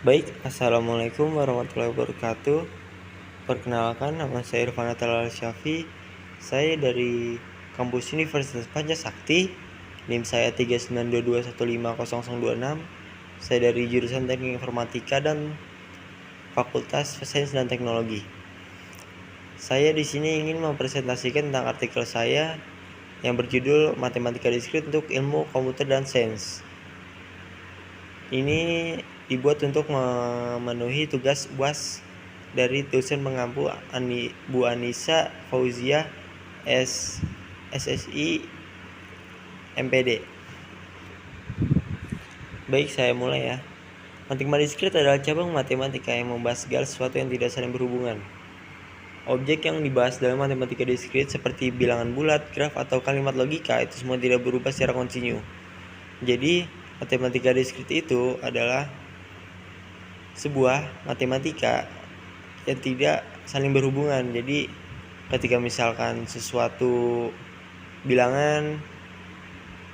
Baik, Assalamualaikum warahmatullahi wabarakatuh. Perkenalkan, nama saya Irfan Atal Syafi. Saya dari kampus Universitas Pancasakti. NIM saya 392215026. Saya dari jurusan Teknik Informatika dan Fakultas Sains dan Teknologi. Saya di sini ingin mempresentasikan tentang artikel saya yang berjudul Matematika Diskrit untuk Ilmu Komputer dan Sains. Ini dibuat untuk memenuhi tugas UAS dari dosen pengampu Bu Anissa Fauziah SSI MPD. Baik, saya mulai ya. Matematika diskrit adalah cabang matematika yang membahas segala sesuatu yang tidak saling berhubungan. Objek yang dibahas dalam matematika diskrit seperti bilangan bulat, graf, atau kalimat logika itu semua tidak berubah secara kontinu. Jadi, matematika diskrit itu adalah sebuah matematika yang tidak saling berhubungan. Jadi ketika misalkan sesuatu bilangan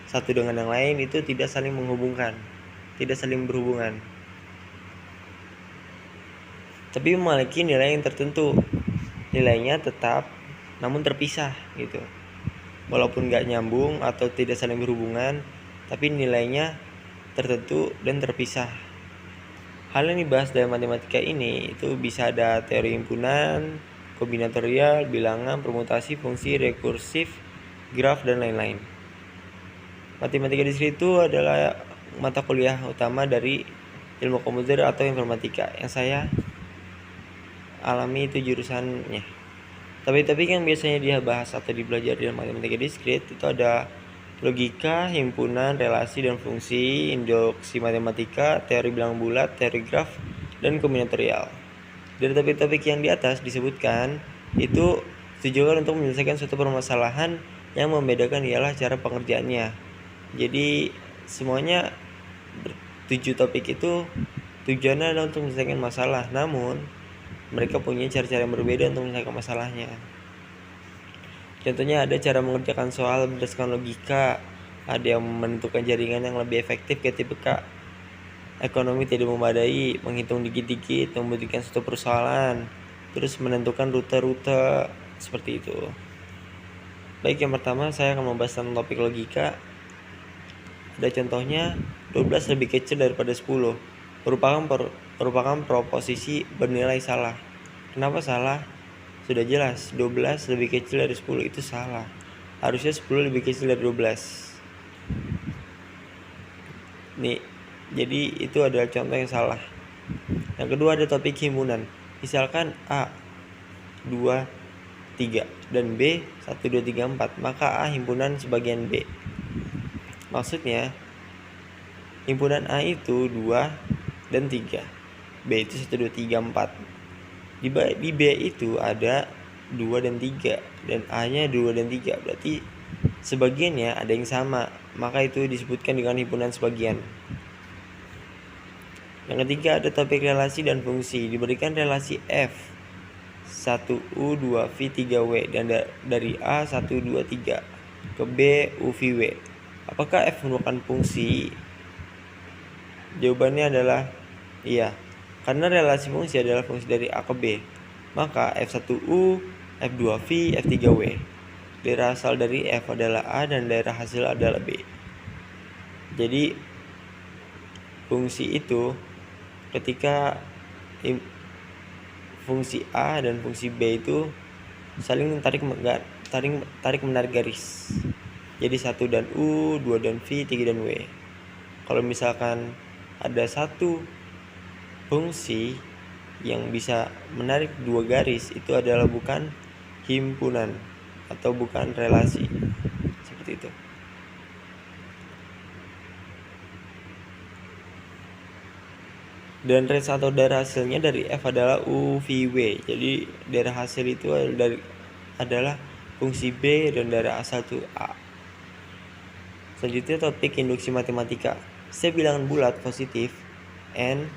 satu dengan yang lain itu tidak saling menghubungkan, tidak saling berhubungan, tapi memiliki nilai yang tertentu. Nilainya tetap namun terpisah gitu. Walaupun gak nyambung atau tidak saling berhubungan, tapi nilainya tertentu dan terpisah. Hal yang dibahas dalam matematika ini itu bisa ada teori himpunan, kombinatorial, bilangan, permutasi, fungsi, rekursif, graf, dan lain-lain. Matematika diskrit itu adalah mata kuliah utama dari ilmu komputer atau informatika yang saya alami, itu jurusannya. Tapi yang biasanya dia bahas atau dipelajari dalam matematika diskrit itu ada logika, himpunan, relasi dan fungsi, induksi matematika, teori bilangan bulat, teori graf, dan kombinatorial. Dari topik-topik yang di atas disebutkan itu ditujukan untuk menyelesaikan suatu permasalahan, yang membedakan ialah cara pengerjaannya. Jadi semuanya 7 topik itu tujuannya adalah untuk menyelesaikan masalah, namun mereka punya cara-cara yang berbeda untuk menyelesaikan masalahnya. Contohnya ada cara mengerjakan soal berdasarkan logika, ada yang menentukan jaringan yang lebih efektif ketika ekonomi tidak memadai, menghitung dikit-dikit, membuktikan suatu persoalan, terus menentukan rute-rute, seperti itu. Baik, yang pertama saya akan membahas tentang topik logika. Ada contohnya 12 lebih kecil daripada 10 merupakan proposisi bernilai salah. Kenapa salah? Sudah jelas, 12 lebih kecil dari 10 itu salah. Harusnya 10 lebih kecil dari 12. Nih, jadi itu adalah contoh yang salah. Yang kedua ada topik himpunan. Misalkan A 2, 3 dan B 1, 2, 3, 4, maka A himpunan sebagian B. Maksudnya himpunan A itu 2 dan 3, B itu 1, 2, 3, 4. Di B itu ada 2 dan 3 dan A nya 2 dan 3, berarti sebagiannya ada yang sama, maka itu disebutkan dengan himpunan sebagian. Yang ketiga ada topik relasi dan fungsi. Diberikan relasi F 1U 2V 3W dan dari A 1, 2, 3 ke B U V W. Apakah F merupakan fungsi? Jawabannya adalah iya, karena relasi fungsi adalah fungsi dari A ke B. Maka F1U, F2V, F3W. Daerah asal dari F adalah A dan daerah hasil adalah B. Jadi fungsi itu ketika fungsi A dan fungsi B itu saling tarik menarik garis. Jadi 1 dan U, 2 dan V, 3 dan W. Kalau misalkan ada satu fungsi yang bisa menarik 2 garis, itu adalah bukan himpunan atau bukan relasi. Seperti itu. Dan range atau daerah hasilnya dari F adalah UVW. Jadi daerah hasil itu adalah fungsi B dan daerah asal itu A. Selanjutnya topik induksi matematika. Setiap bilangan bulat positif n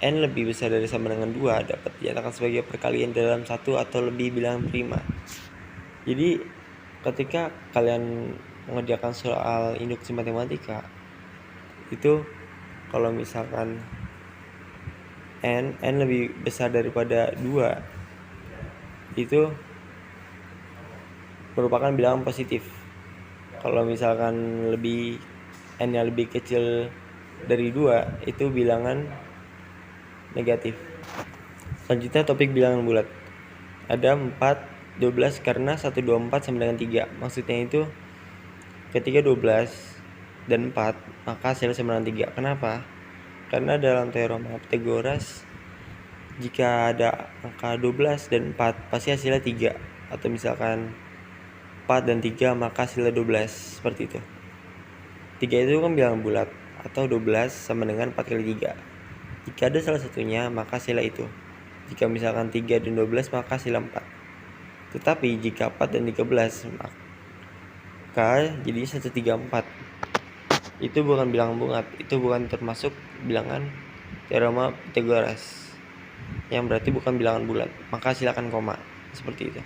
lebih besar dari sama dengan 2 dapat dinyatakan sebagai perkalian dalam satu atau lebih bilangan prima. Jadi ketika kalian mengerjakan soal induksi matematika itu, kalau misalkan n lebih besar daripada 2, itu merupakan bilangan positif. Kalau misalkan n-nya lebih kecil dari 2, itu bilangan negatif. Selanjutnya topik bilangan bulat. Ada 4, 12 karena 1, 2, 4 sama dengan 3. Maksudnya itu ketika 12 dan 4 maka hasilnya sama dengan 3. Kenapa? Karena dalam teorema Pythagoras, jika ada angka 12 dan 4 pasti hasilnya 3. Atau misalkan 4 dan 3 maka hasilnya 12. Seperti itu. 3 itu kan bilangan bulat, atau 12 sama dengan 4 kali 3. Jika ada salah satunya maka hasilnya itu. Jika misalkan 3 dan 12 maka hasilnya 4. Tetapi jika 4 dan 13 maka jadinya 1, 3, 4. Itu bukan bilangan bulat, itu bukan termasuk bilangan teorema Pythagoras, yang berarti bukan bilangan bulat, maka silakan koma. Seperti itu.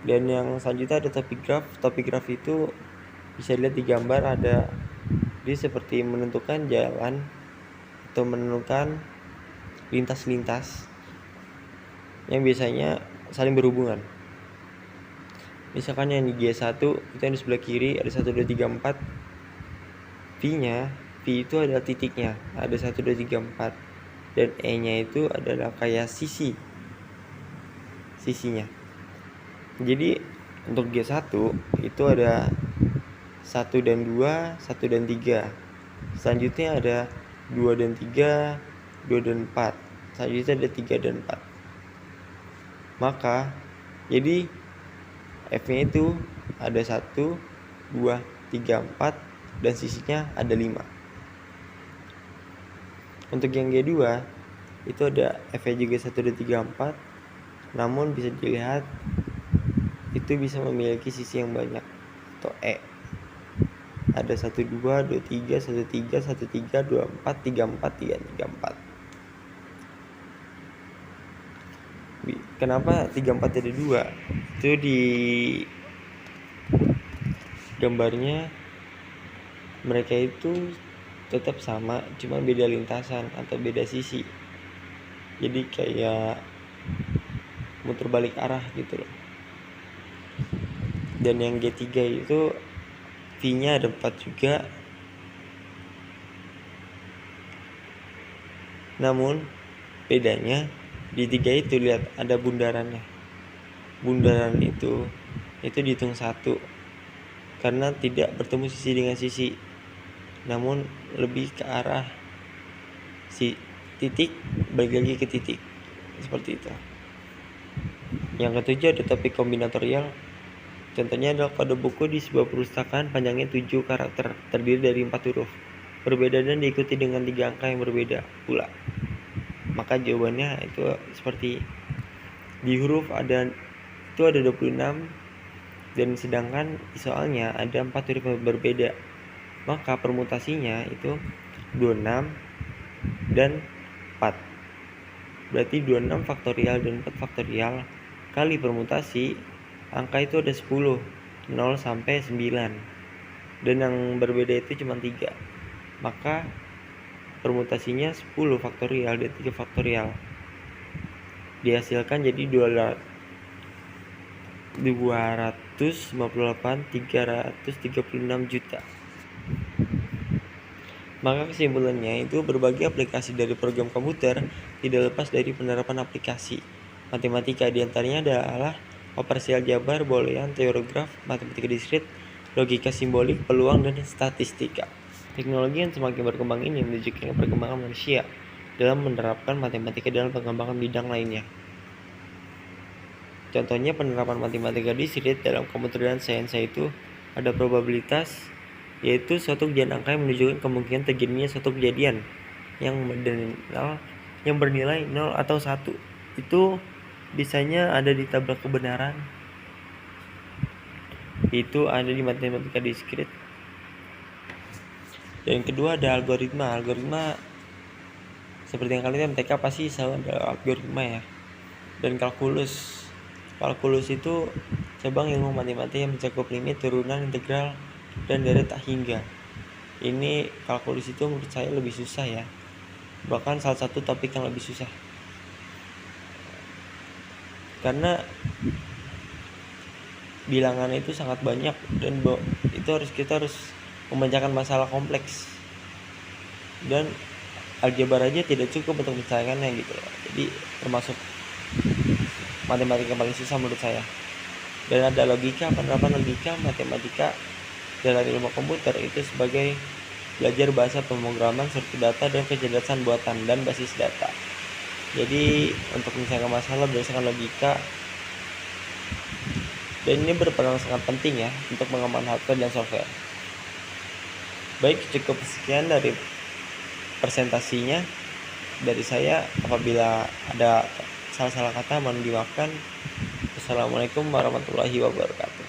Dan yang selanjutnya ada topik graf. Topik graf itu bisa dilihat di gambar, ada dia seperti menentukan jalan atau menentukan lintas-lintas yang biasanya saling berhubungan. Misalkan yang di G1 itu yang di sebelah kiri ada 1, 2, 3, 4. V itu adalah titiknya, ada 1, 2, 3, 4. Dan E-nya itu adalah kayak sisinya. Jadi untuk G1 itu ada 1 dan 2, 1 dan 3. Selanjutnya ada 2 dan 3, 2 dan 4. Selanjutnya ada 3 dan 4. Maka jadi F-nya itu ada 1, 2, 3, 4 dan sisinya ada 5. Untuk yang G2 itu ada F-nya juga 1, 2, 3, 4. Namun bisa dilihat itu bisa memiliki sisi yang banyak, atau E. Ada 1, 2, 2, 3, 1, 3, 1, 3, 2, 4, 3, 4, 3, 3, 4. Kenapa 3, 4 ada 2? Itu di gambarnya mereka itu tetap sama, cuma beda lintasan atau beda sisi. Jadi kayak muter balik arah gitu loh. Dan yang G3 itu V-nya ada 4 juga. Namun bedanya di 3 itu lihat ada bundarannya. Bundaran itu dihitung 1 karena tidak bertemu sisi dengan sisi, namun lebih ke arah si titik balik lagi ke titik. Seperti itu. Yang ketujuh ada topik kombinatorial. Contohnya adalah kode buku di sebuah perpustakaan panjangnya 7 karakter, terdiri dari 4 huruf. Berbeda dan diikuti dengan 3 angka yang berbeda pula. Maka jawabannya itu seperti di huruf itu ada 26, dan sedangkan di soalnya ada 4 huruf yang berbeda. Maka permutasinya itu 26 dan 4. Berarti 26 faktorial dan 4 faktorial kali permutasi, angka itu ada 10, 0 sampai 9. Dan yang berbeda itu cuma 3. Maka permutasinya 10 faktorial dan 3 faktorial. Dihasilkan jadi 258.336 juta. Maka kesimpulannya itu berbagai aplikasi dari program komputer tidak lepas dari penerapan aplikasi matematika. Di antaranya adalah operasi aljabar, boolean, teori graf, matematika diskrit, logika simbolik, peluang, dan statistika. Teknologi yang semakin berkembang ini menunjukkan perkembangan manusia dalam menerapkan matematika dalam pengembangan bidang lainnya. Contohnya penerapan matematika diskrit dalam komputer dan sains, yaitu ada probabilitas, yaitu suatu kejadian angka yang menunjukkan kemungkinan terjadinya suatu kejadian yang bernilai 0 atau 1. Itu biasanya ada di tabel kebenaran. Itu ada di matematika diskrit. Dan yang kedua ada algoritma. Algoritma seperti yang kalian MTK pasti selalu ada algoritma ya. Dan kalkulus itu cabang ilmu matematika yang mencakup limit, turunan, integral, dan dari tak hingga. Ini kalkulus itu menurut saya lebih susah ya. bahkan salah satu topik yang lebih susah, karena bilangan itu sangat banyak dan itu kita harus memecahkan masalah kompleks, dan aljabar aja tidak cukup untuk mencahaykannya gitu loh. Jadi termasuk matematika paling susah menurut saya. Dan ada logika, penerapan logika matematika dalam ilmu komputer itu sebagai belajar bahasa pemrograman serta data dan kecerdasan buatan dan basis data. Jadi untuk menyelesaikan masalah berdasarkan logika, dan ini berperan sangat penting ya untuk mengembangkan hardware dan software. Baik, cukup sekian dari presentasinya dari saya. Apabila ada salah-salah kata mohon dimaafkan. Assalamualaikum warahmatullahi wabarakatuh.